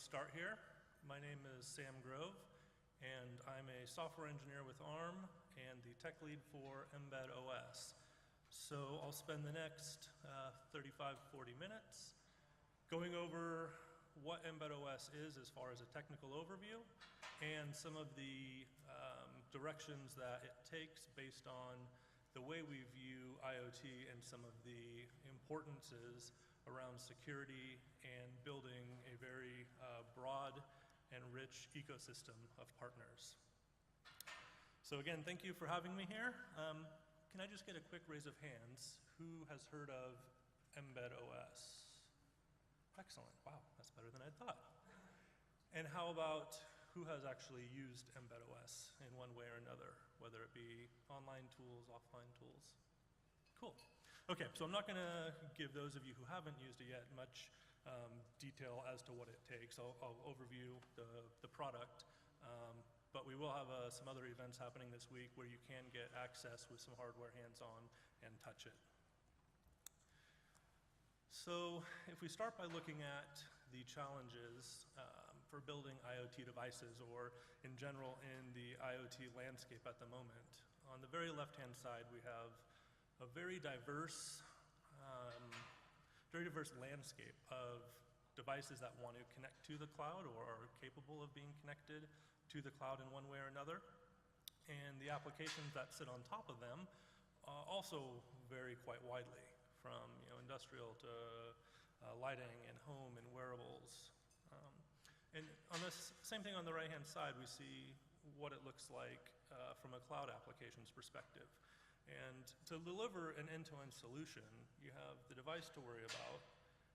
start here. My name is Sam Grove, and I'm a software engineer with ARM and the tech lead for mbed OS. So I'll spend the next 35, 40 minutes going over what mbed OS is as far as a technical overview and some of the directions that it takes based on the way we view IoT and some of the importances around security and building a very broad and rich ecosystem of partners. So again, thank you for having me here. Can I just get a quick raise of hands? Who has heard of mbed OS? Excellent, wow, that's better than I thought. And how about who has actually used mbed OS in one way or another, whether it be online tools, offline tools? Cool. Okay, so I'm not going to give those of you who haven't used it yet much detail as to what it takes. I'll overview the product, but we will have some other events happening this week where you can get access with some hardware hands-on and touch it. So if we start by looking at the challenges for building IoT devices, or in general in the IoT landscape at the moment, on the very left-hand side we have a very diverse landscape of devices that want to connect to the cloud or are capable of being connected to the cloud in one way or another. And the applications that sit on top of them also vary quite widely, from industrial to lighting and home and wearables. And on this same thing on the right-hand side, we see what it looks like from a cloud applications perspective. And to deliver an end-to-end solution, you have the device to worry about,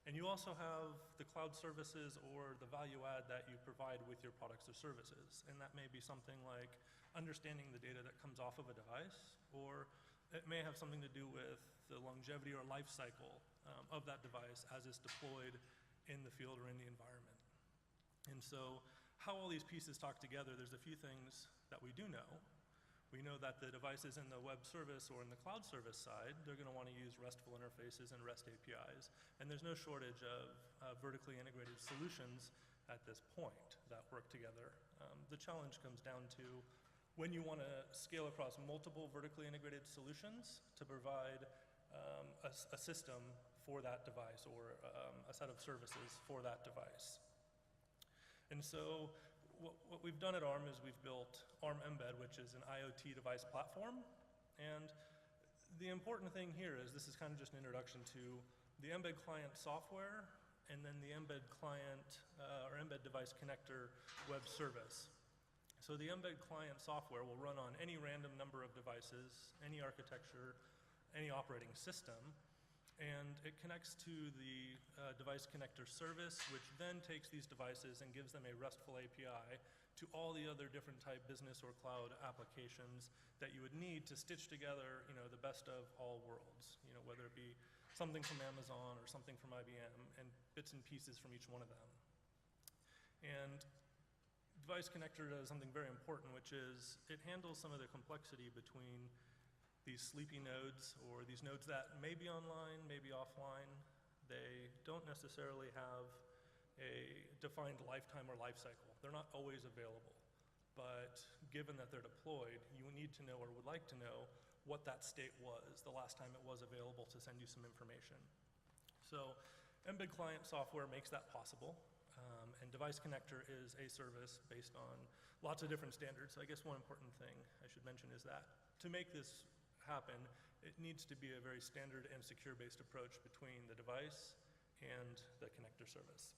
and you also have the cloud services or the value add that you provide with your products or services. And that may be something like understanding the data that comes off of a device, or it may have something to do with the longevity or life cycle of that device as it's deployed in the field or in the environment. And so how all these pieces talk together, there's a few things that we do know. We know that the devices in the web service or in the cloud service side, they're going to want to use RESTful interfaces and REST APIs. And there's no shortage of vertically integrated solutions at this point that work together. The challenge comes down to when you want to scale across multiple vertically integrated solutions to provide a system for that device or a set of services for that device. And so what we've done at ARM is we've built ARM mbed, which is an IoT device platform. And the important thing here is this is kind of just an introduction to the mbed client software and then the mbed client or mbed device connector web service. So the mbed client software will run on any random number of devices, any architecture, any operating system, and it connects to the device connector service, which then takes these devices and gives them a RESTful API to all the other different type business or cloud applications that you would need to stitch together, the best of all worlds, whether it be something from Amazon or something from IBM, and bits and pieces from each one of them. And device connector does something very important, which is it handles some of the complexity between these sleepy nodes or these nodes that may be online, may be offline. They don't necessarily have a defined lifetime or life cycle. They're not always available. But given that they're deployed, you need to know or would like to know what that state was the last time it was available to send you some information. So mbed client software makes that possible. And device connector is a service based on lots of different standards. So I guess one important thing I should mention is that to make this happen, it needs to be a very standard and secure-based approach between the device and the connector service.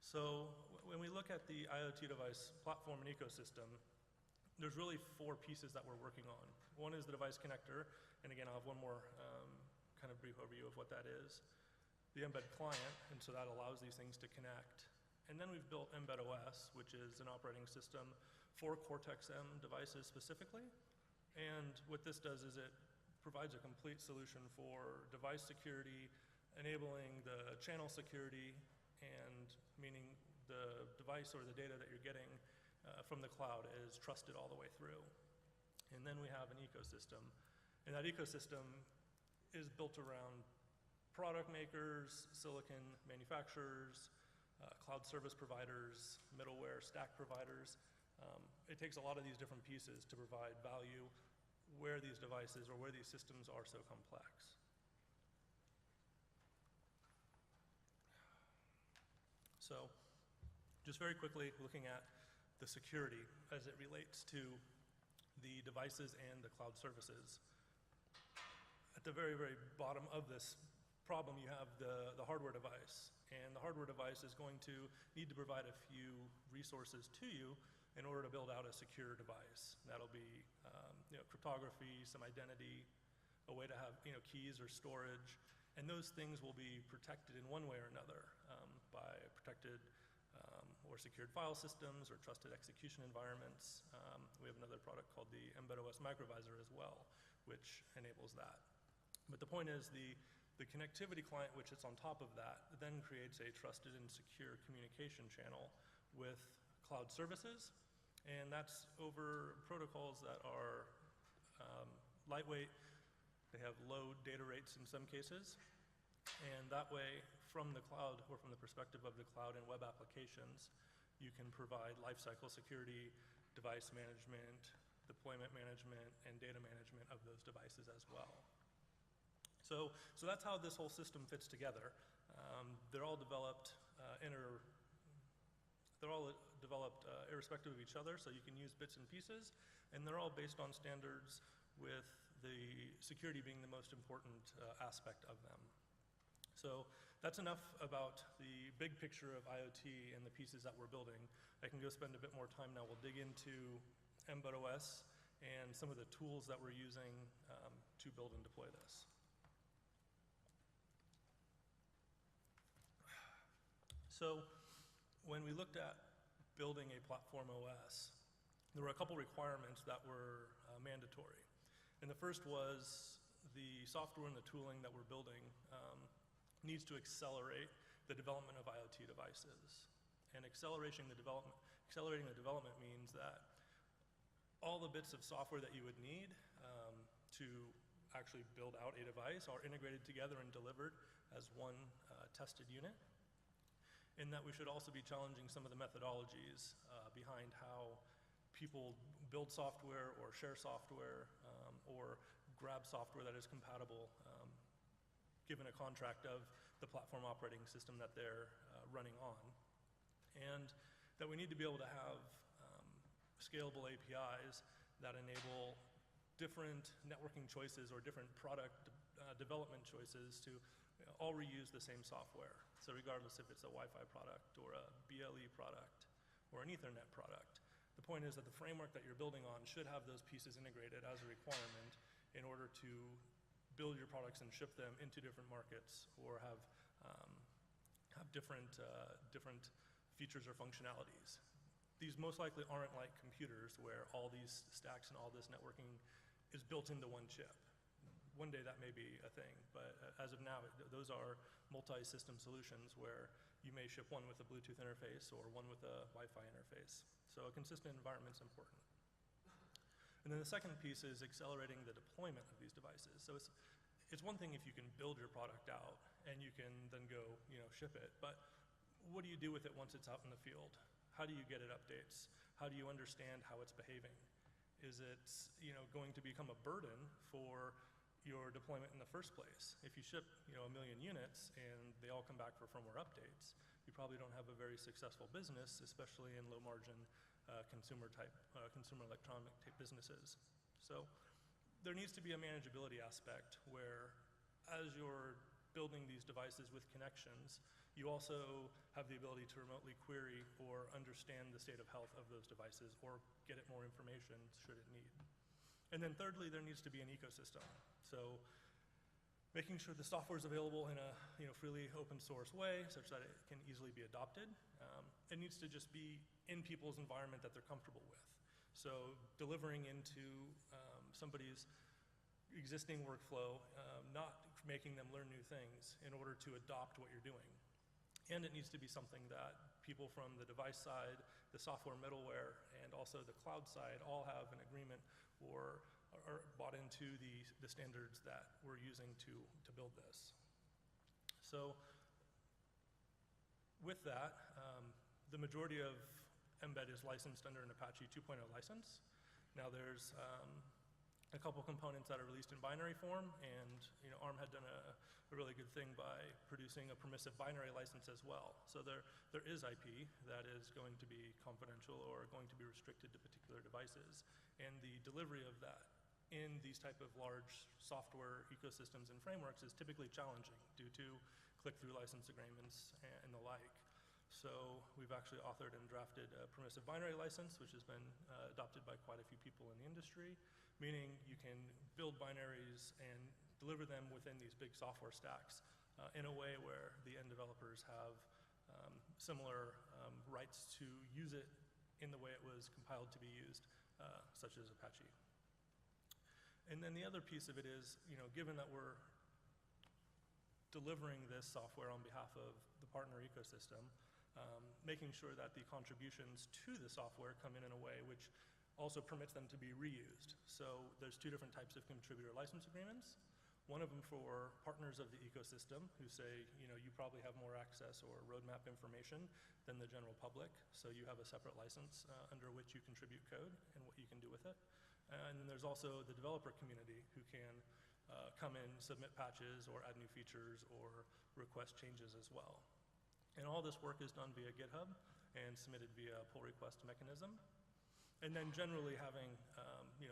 So when we look at the IoT device platform and ecosystem, there's really 4 pieces that we're working on. One is the device connector, and again, I'll have one more kind of brief overview of what that is. The mbed client, and so that allows these things to connect. And then we've built mbed OS, which is an operating system for Cortex-M devices specifically. And what this does is it provides a complete solution for device security, enabling the channel security, and meaning the device or the data that you're getting from the cloud is trusted all the way through. And then we have an ecosystem. And that ecosystem is built around product makers, silicon manufacturers, cloud service providers, middleware stack providers. It takes a lot of these different pieces to provide value where these devices or where these systems are so complex. So just very quickly looking at the security as it relates to the devices and the cloud services. At the very, very bottom of this problem, you have the hardware device. And the hardware device is going to need to provide a few resources to you in order to build out a secure device. That'll be cryptography, some identity, a way to have keys or storage. And those things will be protected in one way or another by protected or secured file systems or trusted execution environments. We have another product called the mbed OS microvisor as well, which enables that. But the point is the connectivity client, which is on top of that, then creates a trusted and secure communication channel with cloud services. And that's over protocols that are lightweight. They have low data rates in some cases. And that way, from the cloud or from the perspective of the cloud and web applications, you can provide lifecycle security, device management, deployment management, and data management of those devices as well. So that's how this whole system fits together. They're all developed irrespective of each other, so you can use bits and pieces, and they're all based on standards with the security being the most important aspect of them. So that's enough about the big picture of IoT and the pieces that we're building. I can go spend a bit more time now. We'll dig into mbed OS and some of the tools that we're using to build and deploy this. So when we looked at building a platform OS, there were a couple requirements that were mandatory. And the first was the software and the tooling that we're building needs to accelerate the development of IoT devices. And accelerating the development means that all the bits of software that you would need to actually build out a device are integrated together and delivered as one tested unit. And that we should also be challenging some of the methodologies behind how people build software or share software or grab software that is compatible given a contract of the platform operating system that they're running on. And that we need to be able to have scalable APIs that enable different networking choices or different product development choices to all reuse the same software. So regardless if it's a Wi-Fi product or a BLE product or an Ethernet product, the point is that the framework that you're building on should have those pieces integrated as a requirement in order to build your products and ship them into different markets or have different features or functionalities. These most likely aren't like computers where all these stacks and all this networking is built into one chip. One day that may be a thing, but as of now, those are multi-system solutions where you may ship one with a Bluetooth interface or one with a Wi-Fi interface. So a consistent environment is important. And then the second piece is accelerating the deployment of these devices. So it's one thing if you can build your product out and you can then go ship it, but what do you do with it once it's out in the field? How do you get it updates? How do you understand how it's behaving? Is it going to become a burden for your deployment in the first place? If you ship 1 million units and they all come back for firmware updates, you probably don't have a very successful business, especially in low margin consumer electronic type businesses. So there needs to be a manageability aspect where as you're building these devices with connections, you also have the ability to remotely query or understand the state of health of those devices or get it more information should it need. And then thirdly, there needs to be an ecosystem. So making sure the software is available in a freely open source way such that it can easily be adopted. It needs to just be in people's environment that they're comfortable with. So delivering into somebody's existing workflow, not making them learn new things in order to adopt what you're doing. And it needs to be something that people from the device side, the software middleware, and also the cloud side all have an agreement or are bought into the standards that we're using to build this. So with that, the majority of mbed is licensed under an Apache 2.0 license. Now there's a couple components that are released in binary form, and ARM had done a really good thing by producing a permissive binary license as well. So there is IP that is going to be confidential or going to be restricted to particular devices, and the delivery of that in these type of large software ecosystems and frameworks is typically challenging due to click-through license agreements and the like. So we've actually authored and drafted a permissive binary license, which has been adopted by quite a few people in the industry, meaning you can build binaries and deliver them within these big software stacks in a way where the end developers have similar rights to use it in the way it was compiled to be used, such as Apache. And then the other piece of it is, given that we're delivering this software on behalf of the partner ecosystem, making sure that the contributions to the software come in a way which also permits them to be reused. So there's two different types of contributor license agreements. One of them for partners of the ecosystem who say, you probably have more access or roadmap information than the general public, so you have a separate license under which you contribute code and what you can do with it. And then there's also the developer community who can come in, submit patches, or add new features, or request changes as well. And all this work is done via GitHub and submitted via a pull request mechanism. And then generally having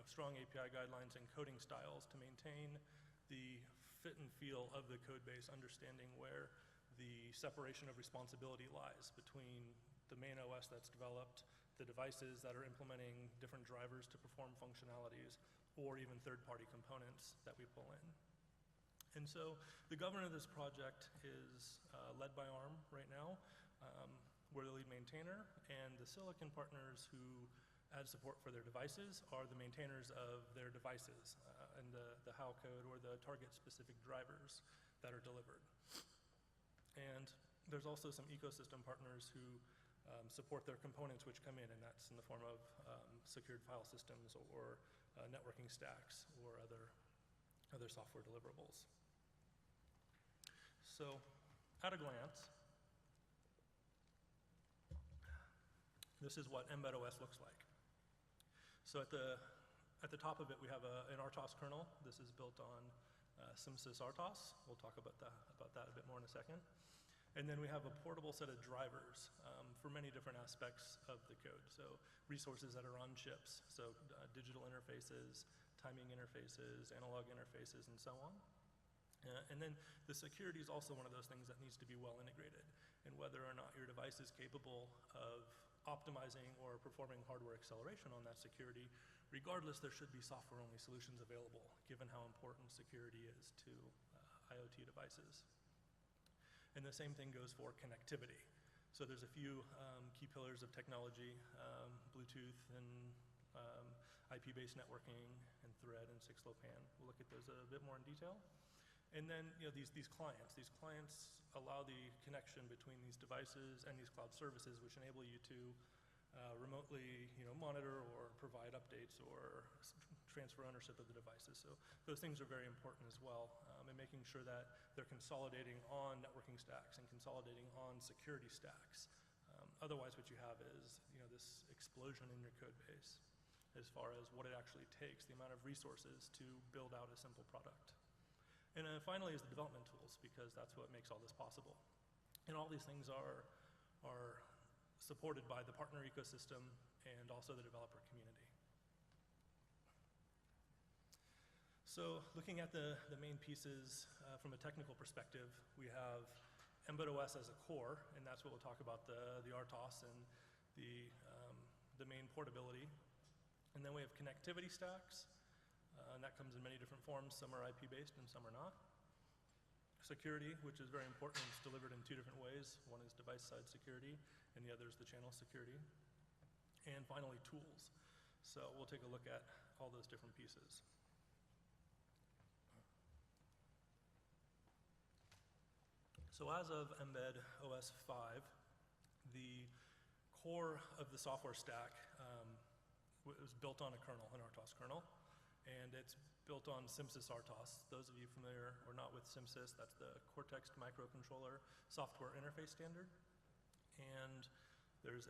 strong API guidelines and coding styles to maintain the fit and feel of the code base, understanding where the separation of responsibility lies between the main OS that's developed, the devices that are implementing different drivers to perform functionalities, or even third-party components that we pull in. And so the governance of this project is led by ARM right now. We're the lead maintainer, and the silicon partners who add support for their devices are the maintainers of their devices and the how code or the target-specific drivers that are delivered. And there's also some ecosystem partners who support their components which come in, and that's in the form of secured file systems or networking stacks or other software deliverables. So at a glance, this is what mbed OS looks like. So at the top of it, we have an RTOS kernel. This is built on SimSys RTOS. We'll talk about that a bit more in a second. And then we have a portable set of drivers for many different aspects of the code. So resources that are on chips, so digital interfaces, timing interfaces, analog interfaces, and so on. And then the security is also one of those things that needs to be well integrated. And whether or not your device is capable of optimizing or performing hardware acceleration on that security, regardless, there should be software-only solutions available, given how important security is to IoT devices. And the same thing goes for connectivity. So there's a few key pillars of technology, Bluetooth and IP-based networking and Thread and 6LoWPAN. We'll look at those a bit more in detail. And then these clients allow the connection between these devices and these cloud services, which enable you to remotely monitor or provide updates or transfer ownership of the devices. So those things are very important as well, and making sure that they're consolidating on networking stacks and consolidating on security stacks. Otherwise, what you have is this explosion in your code base as far as what it actually takes, the amount of resources to build out a simple product. And finally is the development tools, because that's what makes all this possible. And all these things are supported by the partner ecosystem and also the developer community. So looking at the main pieces from a technical perspective, we have mbed OS as a core, and that's what we'll talk about, the RTOS and the main portability. And then we have connectivity stacks, and that comes in many different forms. Some are IP-based and some are not. Security, which is very important, it's delivered in two different ways. One is device-side security, and the other is the channel security. And finally, tools. So we'll take a look at all those different pieces. So as of mbed OS 5, the core of the software stack was built on a kernel, an RTOS kernel. and it's built on SIMSYS RTOS. Those of you familiar or not with SIMSYS, that's the Cortex microcontroller software interface standard. And there's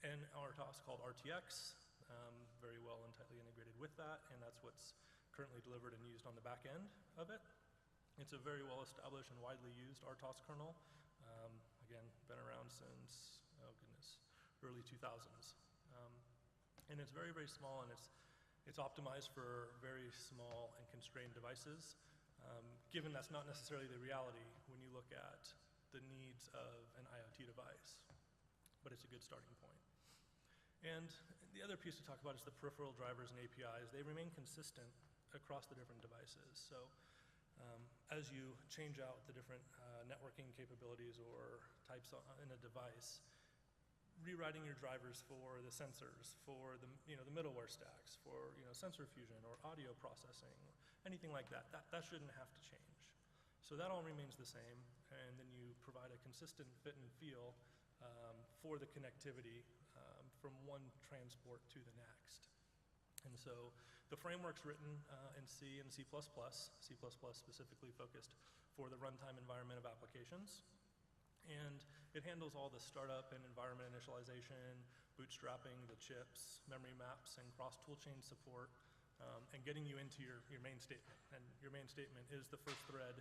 an RTOS called RTX, very well and tightly integrated with that, and that's what's currently delivered and used on the back end of it. It's a very well established and widely used RTOS kernel. Again, been around since, oh goodness, early 2000s. And it's very, very small, and it's optimized for very small and constrained devices. Given that's not necessarily the reality when you look at the needs of an IoT device, but it's a good starting point. And the other piece to talk about is the peripheral drivers and APIs. They remain consistent across the different devices. So as you change out the different networking capabilities or types in a device, rewriting your drivers for the sensors, for the middleware stacks, for sensor fusion or audio processing, anything like that, that shouldn't have to change. So that all remains the same, and then you provide a consistent fit and feel for the connectivity from one transport to the next. And so the framework's written in C and C++, C++ specifically focused for the runtime environment of applications. And it handles all the startup and environment initialization, bootstrapping the chips, memory maps, and cross toolchain support, and getting you into your main statement. And your main statement is the first thread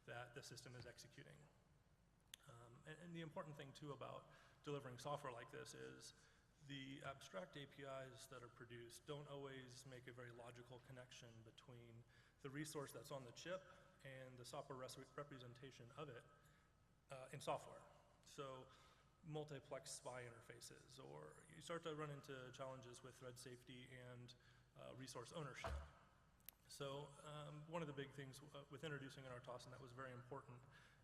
that the system is executing. And the important thing, too, about delivering software like this is the abstract APIs that are produced don't always make a very logical connection between the resource that's on the chip and the software representation of it in software. So multiplex SPI interfaces, or you start to run into challenges with thread safety and resource ownership. So one of the big things with introducing an RTOS, and that was very important,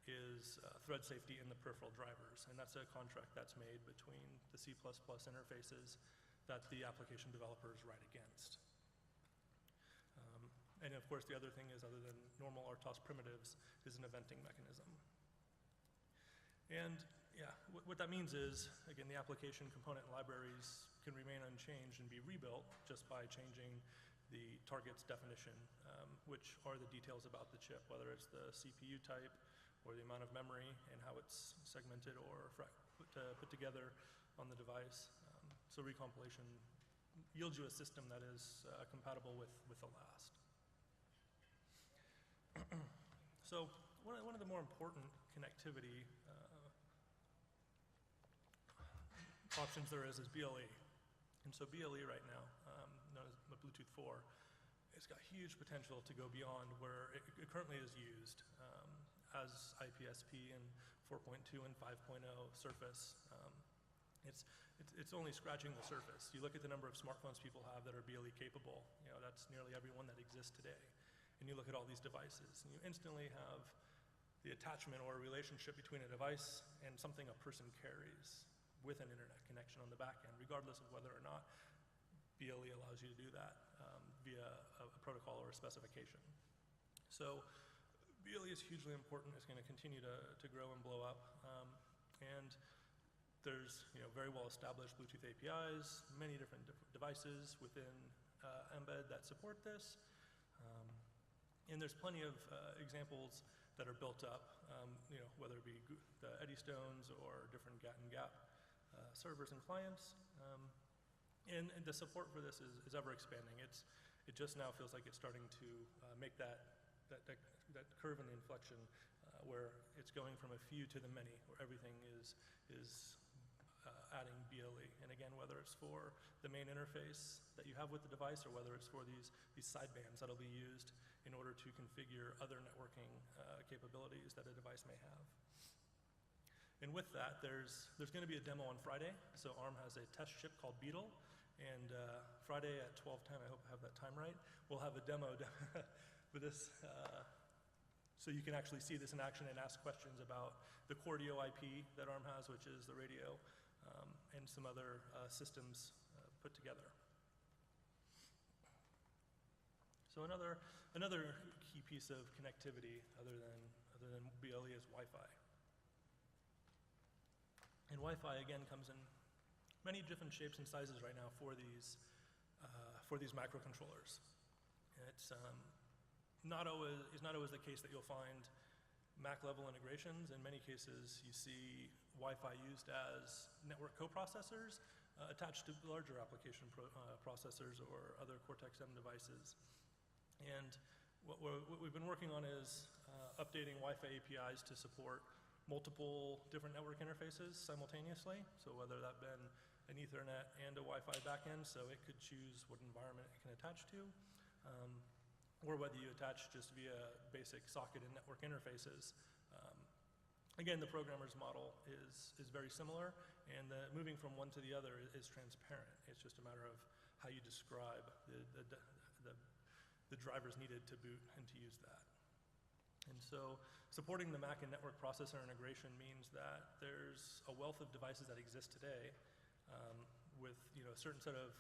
is thread safety in the peripheral drivers. And that's a contract that's made between the C++ interfaces that the application developers write against. And of course, the other thing is, other than normal RTOS primitives, is an eventing mechanism. And yeah, what that means is, again, the application component libraries can remain unchanged and be rebuilt just by changing the target's definition, which are the details about the chip, whether it's the CPU type or the amount of memory and how it's segmented or put together on the device. So recompilation yields you a system that is compatible with the last. So one of the more important connectivity options there is BLE. And so BLE right now, known as Bluetooth 4, it's got huge potential to go beyond where it currently is used as IPSP and 4.2 and 5.0 surface. It's only scratching the surface. You look at the number of smartphones people have that are BLE capable, that's nearly everyone that exists today. And you look at all these devices, and you instantly have the attachment or relationship between a device and something a person carries with an internet connection on the back end, regardless of whether or not BLE allows you to do that via a protocol or a specification. So BLE is hugely important. It's going to continue to grow and blow up. And there's very well-established Bluetooth APIs, many different devices within mbed that support this. And there's plenty of examples that are built up, whether it be the Eddystones or different GAT and GAP servers and clients. And the support for this is ever expanding. It just now feels like it's starting to make that curve in the inflection where it's going from a few to the many, where everything is adding BLE. And again, whether it's for the main interface that you have with the device or whether it's for these sidebands that'll be used in order to configure other networking capabilities that a device may have. And with that, there's going to be a demo on Friday. So ARM has a test chip called Beetle. And Friday at 12:10, I hope I have that time right, we'll have a demo for this. So you can actually see this in action and ask questions about the Cordio IP that ARM has, which is the radio, and some other systems put together. So another key piece of connectivity other than BLE is Wi-Fi. And Wi-Fi again comes in many different shapes and sizes right now for these microcontrollers. It's not always the case that you'll find Mac level integrations. In many cases, you see Wi-Fi used as network coprocessors attached to larger application processors or other Cortex-M devices. And what we've been working on is updating Wi-Fi APIs to support multiple different network interfaces simultaneously. So whether that been an Ethernet and a Wi-Fi backend, so it could choose what environment it can attach to, or whether you attach just via basic socket and network interfaces. Again, the programmer's model is very similar, and moving from one to the other is transparent. It's just a matter of how you describe the drivers needed to boot and to use that. And so supporting the Mac and network processor integration means that there's a wealth of devices that exist today with a certain set of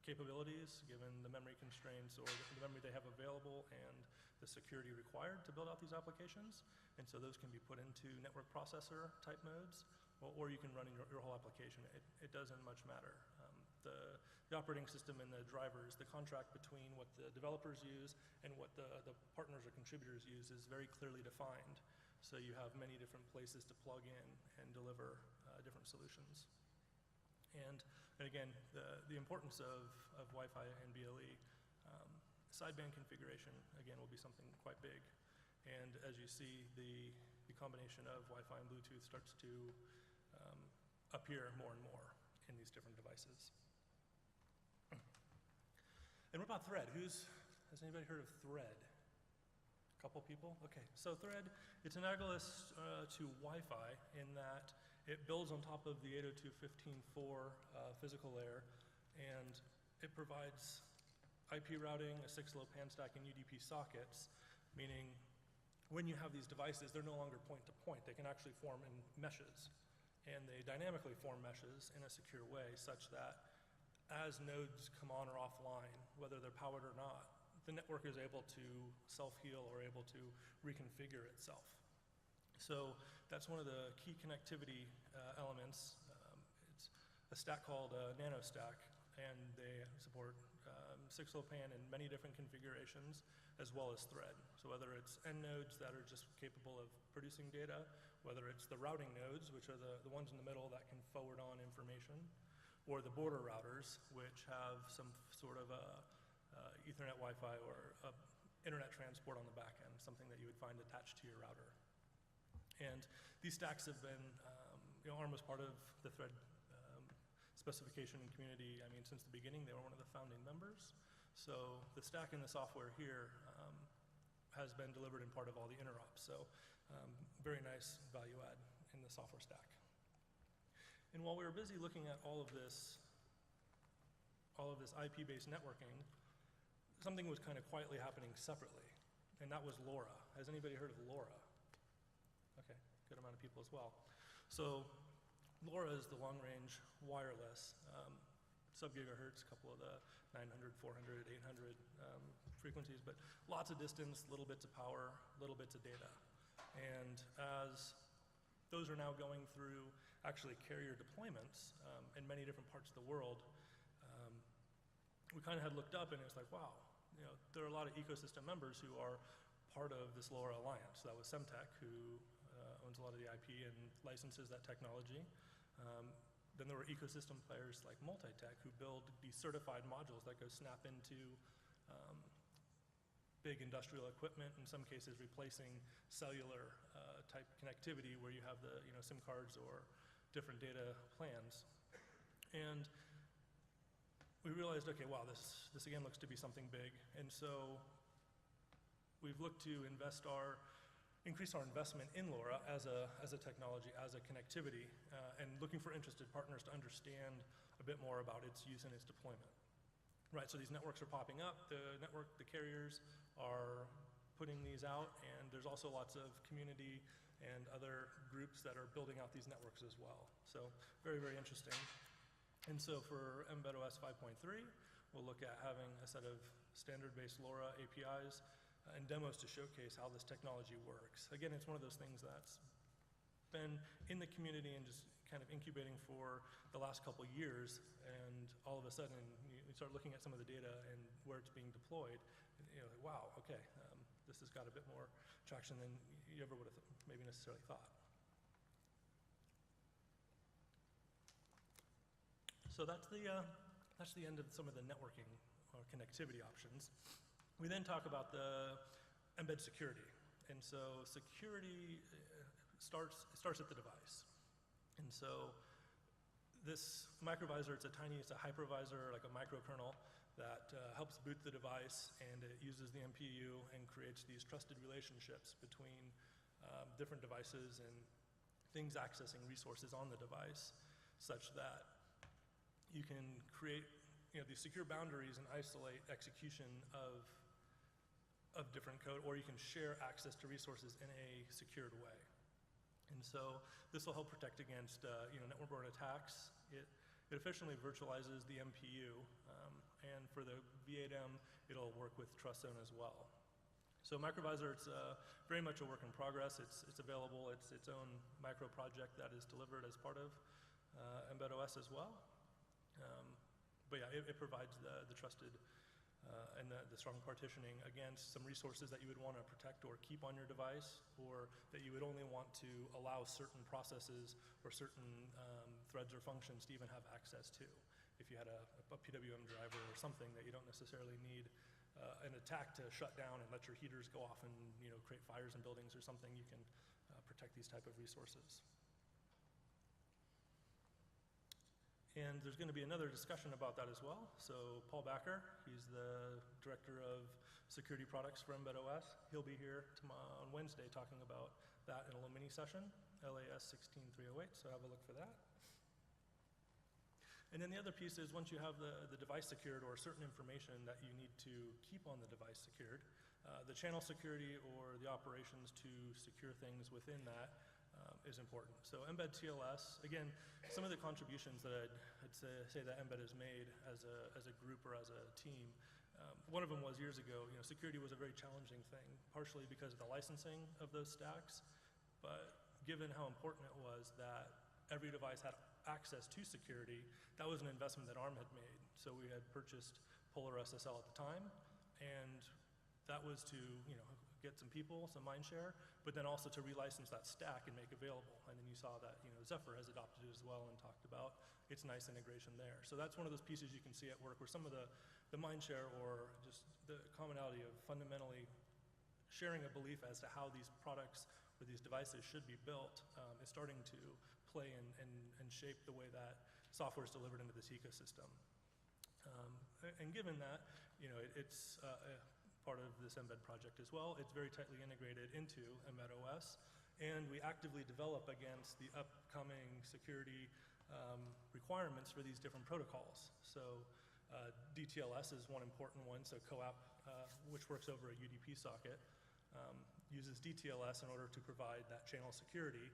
capabilities given the memory constraints or the memory they have available and the security required to build out these applications. And so those can be put into network processor type modes, or you can run your whole application. It doesn't much matter. The operating system and the drivers, the contract between what the developers use and what the partners or contributors use is very clearly defined. So you have many different places to plug in and deliver different solutions. And again, the importance of Wi-Fi and BLE, sideband configuration, again, will be something quite big. And as you see, the combination of Wi-Fi and Bluetooth starts to appear more and more in these different devices. And what about Thread? Has anybody heard of Thread? A couple people? Okay, so Thread, it's analogous to Wi-Fi in that it builds on top of the 802.15.4 physical layer, and it provides IP routing, a 6-LoWPAN stack, and UDP sockets, meaning when you have these devices, they're no longer point-to-point. They can actually form in meshes, and they dynamically form meshes in a secure way such that as nodes come on or offline, whether they're powered or not, the network is able to self-heal or able to reconfigure itself. So that's one of the key connectivity elements. It's a stack called Nano Stack, and they support 6-LoWPAN in many different configurations, as well as Thread. So whether it's end nodes that are just capable of producing data, whether it's the routing nodes, which are the ones in the middle that can forward on information, or the border routers, which have some sort of Ethernet Wi-Fi or internet transport on the back end, something that you would find attached to your router. And these stacks have been, ARM was part of the Thread specification and community, since the beginning. They were one of the founding members. So the stack in the software here has been delivered in part of all the interops. So very nice value add in the software stack. And while we were busy looking at all of this IP-based networking, something was kind of quietly happening separately, and that was LoRa. Has anybody heard of LoRa? Okay, good amount of people as well. So LoRa is the long-range wireless, sub-gigahertz, a couple of the 900, 400, 800 frequencies, but lots of distance, little bits of power, little bits of data. And as those are now going through actually carrier deployments in many different parts of the world, we kind of had looked up and it's like, wow, there are a lot of ecosystem members who are part of this LoRa alliance. That was Semtech, who owns a lot of the IP and licenses that technology. Then there were ecosystem players like Multitech, who build these certified modules that go snap into big industrial equipment, in some cases replacing cellular type connectivity where you have the SIM cards or different data plans. And we realized, okay, wow, this again looks to be something big. And so we've looked to increase our investment in LoRa as a technology, as a connectivity, and looking for interested partners to understand a bit more about its use and its deployment. Right, so these networks are popping up, the carriers are putting these out, and there's also lots of community and other groups that are building out these networks as well. So very, very interesting. And so for mbed OS 5.3, we'll look at having a set of standard-based LoRa APIs and demos to showcase how this technology works. Again, it's one of those things that's been in the community and just kind of incubating for the last couple years, and all of a sudden you start looking at some of the data and where it's being deployed. like, wow, okay, this has got a bit more traction than you ever would have maybe necessarily thought. So that's the end of some of the networking or connectivity options. We then talk about the embed security. And so security starts at the device. And so this microvisor, it's a hypervisor, like a microkernel, that helps boot the device, and it uses the MPU and creates these trusted relationships between different devices and things accessing resources on the device, such that you can create these secure boundaries and isolate execution of different code, or you can share access to resources in a secured way. And so this will help protect against network-borne attacks. It efficiently virtualizes the MPU, and for the V8M, it'll work with trust zone as well. So microvisor, it's very much a work in progress. It's available. It's its own micro project that is delivered as part of mbed OS as well. But yeah, it provides the trusted and the strong partitioning against some resources that you would want to protect or keep on your device, or that you would only want to allow certain processes or certain threads or functions to even have access to. If you had a PWM driver or something that you don't necessarily need an attack to shut down and let your heaters go off and create fires in buildings or something, you can protect these type of resources. And there's going to be another discussion about that as well. So Paul Backer, he's the Director of Security Products for mbed OS. He'll be here on Wednesday talking about that in a little mini session, LAS16-112, so have a look for that. And then the other piece is, once you have the device secured or certain information that you need to keep on the device secured, the channel security or the operations to secure things within that is important. So mbed TLS, again, some of the contributions that I'd say that mbed has made as a group or as a team, one of them was years ago, security was a very challenging thing, partially because of the licensing of those stacks, but given how important it was that every device had access to security, that was an investment that ARM had made. So we had purchased Polar SSL at the time, and that was to get some people, some mind share, but then also to relicense that stack and make available. And then you saw that Zephyr has adopted it as well and talked about its nice integration there. So that's one of those pieces you can see at work, where some of the mind share or just the commonality of fundamentally sharing a belief as to how these products or these devices should be built is starting to play and shape the way that software is delivered into this ecosystem. And given that, it's part of this mbed project as well. It's very tightly integrated into mbed OS, and we actively develop against the upcoming security requirements for these different protocols. So DTLS is one important one, so CoAP, which works over a UDP socket, uses DTLS in order to provide that channel security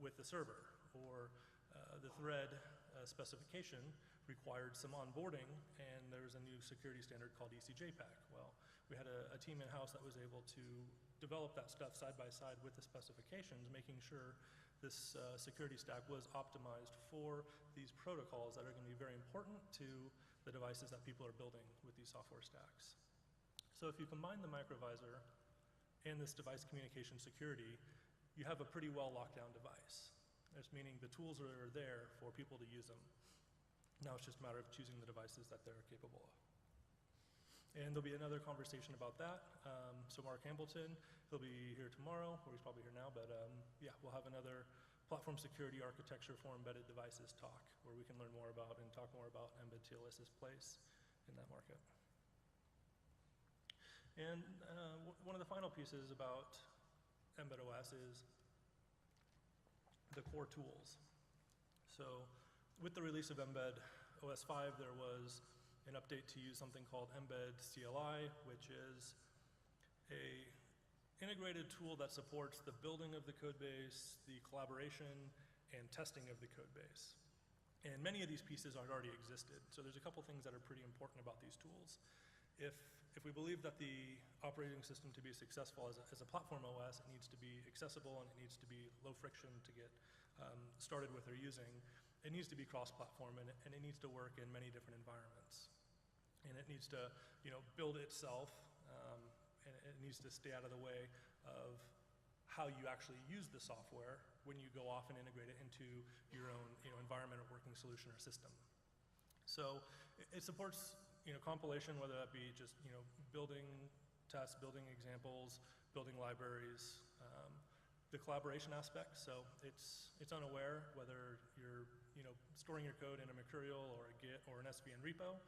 with the server, or the thread specification required some onboarding, and there's a new security standard called ECJPAC. Well, we had a team in-house that was able to develop that stuff side by side with the specifications, making sure this security stack was optimized for these protocols that are going to be very important to the devices that people are building with these software stacks. So if you combine the microvisor and this device communication security, you have a pretty well locked down device. That's meaning the tools are there for people to use them. Now it's just a matter of choosing the devices that they're capable of. And there'll be another conversation about that. So Mark Hambleton, he'll be here tomorrow, or he's probably here now, but yeah, we'll have another platform security architecture for embedded devices talk, where we can learn more about and talk more about mbed TLS's place in that market. And one of the final pieces about mbed OS is the core tools. So with the release of mbed OS 5, there was an update to use something called mbed CLI, which is a integrated tool that supports the building of the code base, the collaboration, and testing of the code base. And many of these pieces already existed, so there's a couple things that are pretty important about these tools. If we believe that the operating system to be successful as a platform OS, it needs to be accessible and it needs to be low friction to get started with or using. It needs to be cross-platform, and it needs to work in many different environments. And it needs to build itself and it needs to stay out of the way of how you actually use the software when you go off and integrate it into your own environment or working solution or system. So it supports compilation, whether that be just building tests, building examples, building libraries, the collaboration aspect. So it's unaware whether you're storing your code in a Mercurial or a Git or an SVN repo.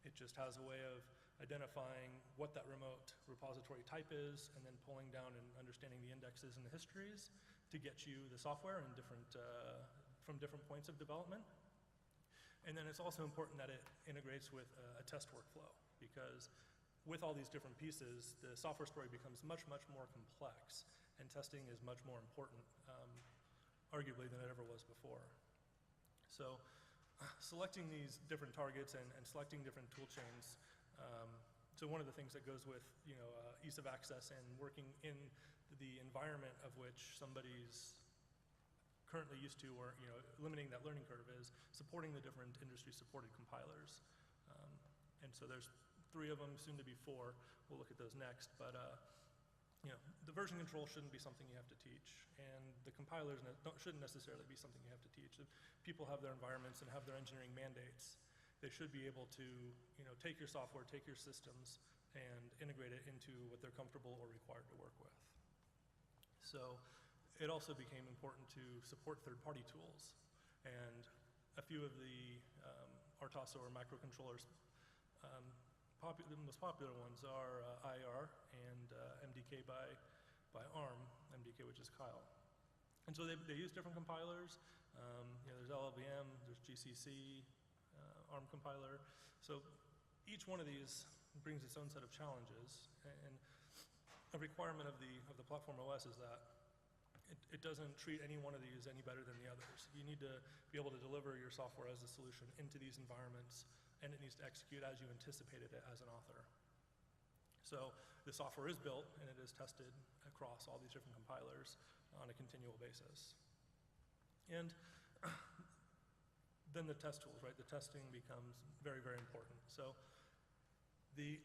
It just has a way of identifying what that remote repository type is, and then pulling down and understanding the indexes and the histories to get you the software in from different points of development. And then it's also important that it integrates with a test workflow, because with all these different pieces, the software story becomes much, much more complex, and testing is much more important, arguably, than it ever was before. So selecting these different targets and selecting different tool chains. So one of the things that goes with ease of access and working in the environment of which somebody's currently used to, or limiting that learning curve, is supporting the different industry-supported compilers. And so there's 3 of them, soon to be 4. We'll look at those next. But the version control shouldn't be something you have to teach, and the compilers shouldn't necessarily be something you have to teach. If people have their environments and have their engineering mandates, they should be able to take your software, take your systems, and integrate it into what they're comfortable or required to work with. So it also became important to support third-party tools, and a few of the RTOS or microcontrollers, the most popular ones are IR and MDK by ARM, MDK, which is Kyle. And so they use different compilers. There's LLVM, there's GCC, ARM compiler. So each one of these brings its own set of challenges, and a requirement of the platform OS is that it doesn't treat any one of these any better than the others. You need to be able to deliver your software as a solution into these environments, and it needs to execute as you anticipated it as an author. So the software is built, and it is tested across all these different compilers on a continual basis. And then the test tools, right? The testing becomes very, very important. So the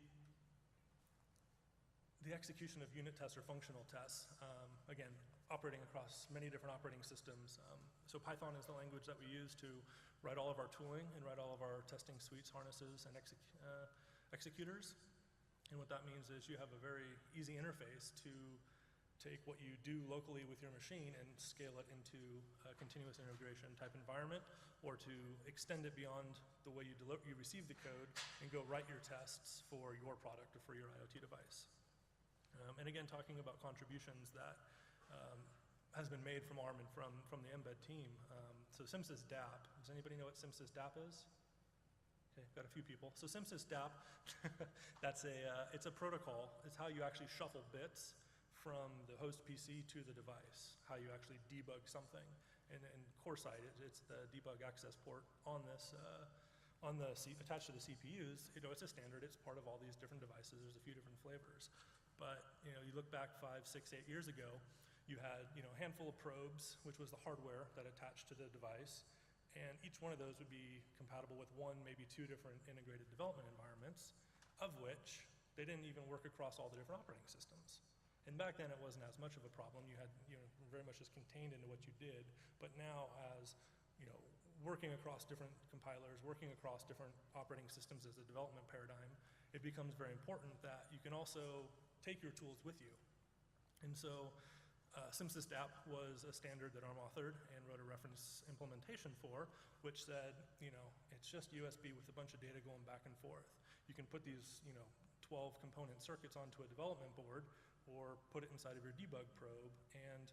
execution of unit tests or functional tests, again, operating across many different operating systems. So Python is the language that we use to write all of our tooling and write all of our testing suites, harnesses, and executors. And what that means is you have a very easy interface to take what you do locally with your machine and scale it into a continuous integration type environment, or to extend it beyond the way you receive the code and go write your tests for your product or for your IoT device. And again, talking about contributions that has been made from ARM and from the mbed team. So SimSys DAP, does anybody know what SimSys DAP is? Okay, got a few people. So SimSys DAP, it's a protocol. It's how you actually shuffle bits from the host PC to the device, how you actually debug something. And CoreSight, it's the debug access port on this, attached to the CPUs. It's a standard. It's part of all these different devices. There's a few different flavors. But you look back 5, 6, 8 years ago, you had a handful of probes, which was the hardware that attached to the device, and each one of those would be compatible with 1, maybe 2 different integrated development environments, of which they didn't even work across all the different operating systems. And back then it wasn't as much of a problem. You had very much just contained into what you did. But now, as working across different compilers, working across different operating systems as a development paradigm, it becomes very important that you can also take your tools with you. And so SimSys DAP was a standard that ARM authored and wrote a reference implementation for, which said, it's just USB with a bunch of data going back and forth. You can put these, 12 component circuits onto a development board, or put it inside of your debug probe, and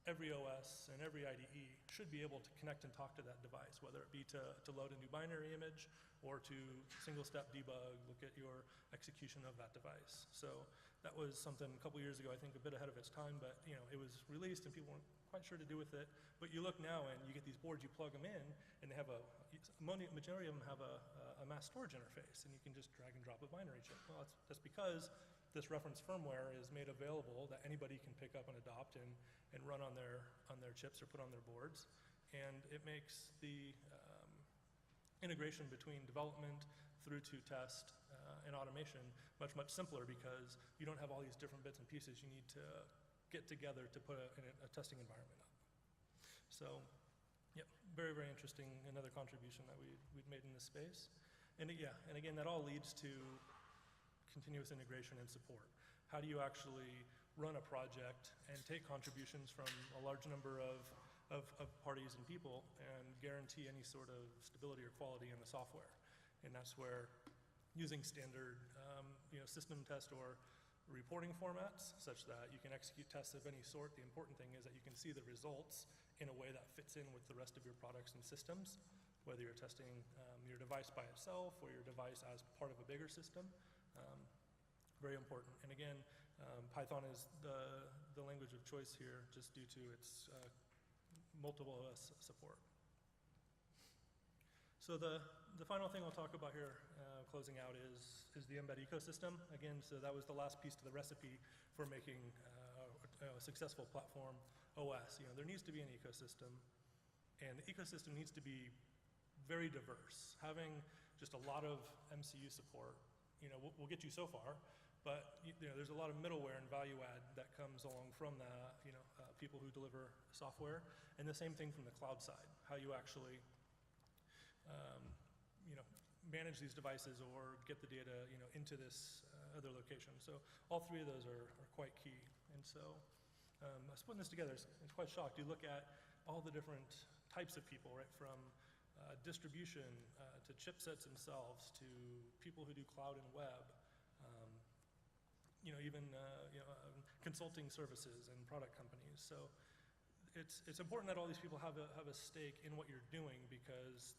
every OS and every IDE should be able to connect and talk to that device, whether it be to load a new binary image or to single-step debug, look at your execution of that device. So that was something a couple years ago, I think a bit ahead of its time, but it was released and people weren't quite sure to do with it. But you look now and you get these boards, you plug them in, and they have majority of them have a mass storage interface, and you can just drag and drop a binary chip. Well, that's because this reference firmware is made available that anybody can pick up and adopt and run on their chips or put on their boards. And it makes the integration between development, through to test and automation much, much simpler because you don't have all these different bits and pieces you need to get together to put a testing environment up. So, yeah, very, very interesting, another contribution that we've made in this space. And yeah, and again, that all leads to continuous integration and support. How do you actually run a project and take contributions from a large number of parties and people and guarantee any sort of stability or quality in the software? And that's where using standard system test or reporting formats such that you can execute tests of any sort. The important thing is that you can see the results in a way that fits in with the rest of your products and systems, whether you're testing your device by itself or your device as part of a bigger system. Very important. And again, Python is the language of choice here just due to its multiple OS support. So the final thing I'll talk about here, closing out, is the mbed ecosystem. Again, so that was the last piece to the recipe for making a successful platform OS. There needs to be an ecosystem, and the ecosystem needs to be very diverse. Having just a lot of MCU support, will get you so far, but there's a lot of middleware and value add that comes along from that. People who deliver software, and the same thing from the cloud side. How you actually manage these devices or get the data into this other location. So all three of those are quite key. And so I was putting this together. I was quite shocked. You look at all the different types of people, right, from distribution to chipsets themselves to people who do cloud and web, even consulting services and product companies. So it's important that all these people have a stake in what you're doing, because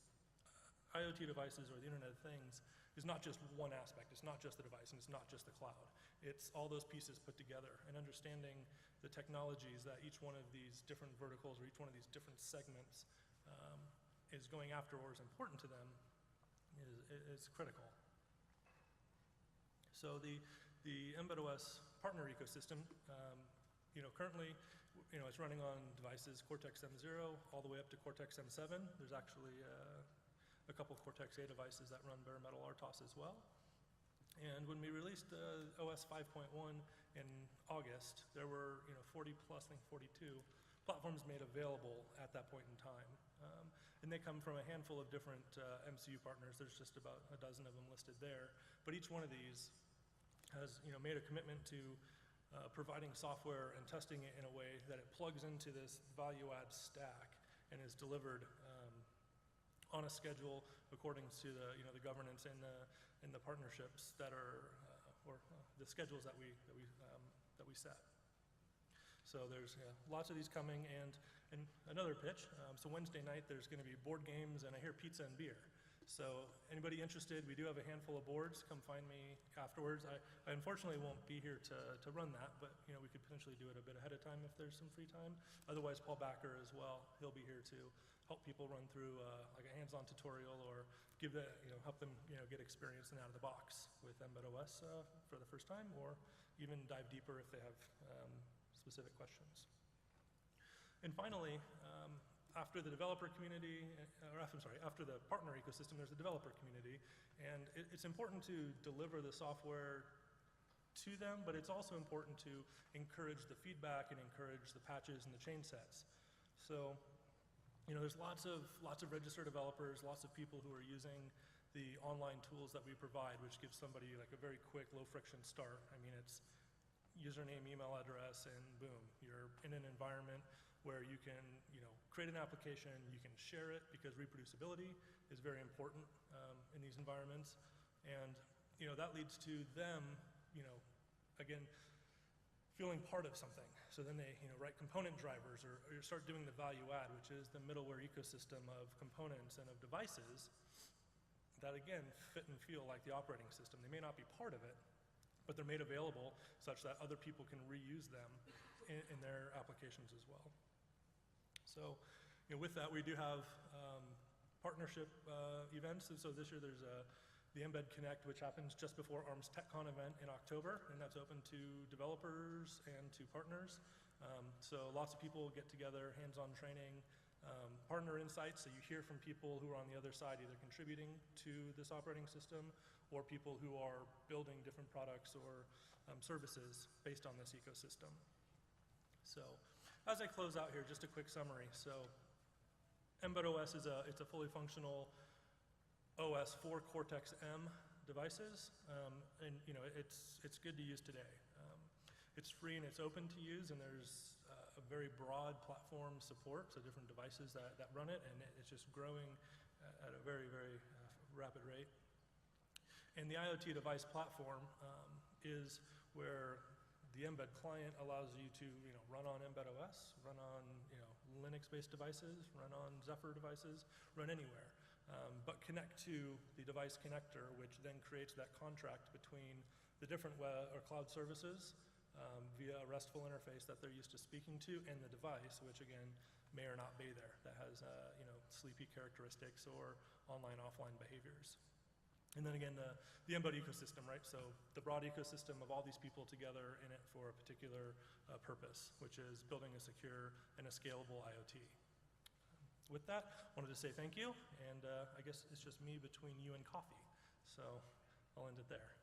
IoT devices, or the Internet of Things, is not just one aspect. It's not just the device, and it's not just the cloud. It's all those pieces put together, and understanding the technologies that each one of these different verticals or each one of these different segments is going after or is important to them is critical. So the mbed OS partner ecosystem, currently, it's running on devices Cortex-M0 all the way up to Cortex-M7. There's actually a couple Cortex-A devices that run bare metal RTOS as well. And when we released OS 5.1 in August, there were 40 plus, I think 42 platforms made available at that point in time. And they come from a handful of different MCU partners. There's just about a dozen of them listed there. But each one of these has made a commitment to providing software and testing it in a way that it plugs into this value add stack and is delivered on a schedule according to the governance and the partnerships that are or the schedules that we set. So there's lots of these coming, and another pitch. So Wednesday night there's going to be board games, and I hear pizza and beer. So anybody interested, we do have a handful of boards. Come find me afterwards. I unfortunately won't be here to run that, but we could potentially do it a bit ahead of time if there's some free time. Otherwise, Paul Backer as well. He'll be here to help people run through like a hands-on tutorial, or give help them get experience and out of the box with mbed OS for the first time, or even dive deeper if they have specific questions. And finally, after the developer community, after the partner ecosystem, there's the developer community, and it's important to deliver the software to them, but it's also important to encourage the feedback and encourage the patches and the chain sets. So, there's lots of registered developers, lots of people who are using the online tools that we provide, which gives somebody like a very quick, low-friction start. I mean, it's username, email address, and boom, you're in an environment where you can, create an application, you can share it, because reproducibility is very important in these environments, and that leads to them, again, feeling part of something. So then they, write component drivers or start doing the value add, which is the middleware ecosystem of components and of devices that, again, fit and feel like the operating system. They may not be part of it, but they're made available such that other people can reuse them in their applications as well. So, with that, we do have partnership events. And so this year there's the mbed Connect, which happens just before ARM's TechCon event in October, and that's open to developers and to partners. So lots of people get together, hands-on training, partner insights, so you hear from people who are on the other side either contributing to this operating system or people who are building different products or services based on this ecosystem. So as I close out here, just a quick summary. So mbed OS it's a fully functional OS for Cortex-M devices, and it's good to use today. It's free and it's open to use, and there's a very broad platform support, so different devices that run it, and it's just growing at a very, very rapid rate. And the IoT Device Platform is where the mbed client allows you to run on mbed OS, run on Linux-based devices, run on Zephyr devices, run anywhere. But connect to the device connector, which then creates that contract between the different web or cloud services via a RESTful interface that they're used to speaking to, and the device, which again may or not be there, that has sleepy characteristics or online-offline behaviors. And then again, the mbed ecosystem, right? So the broad ecosystem of all these people together in it for a particular purpose, which is building a secure and a scalable IoT. With that, I wanted to say thank you, and I guess it's just me between you and coffee. So I'll end it there.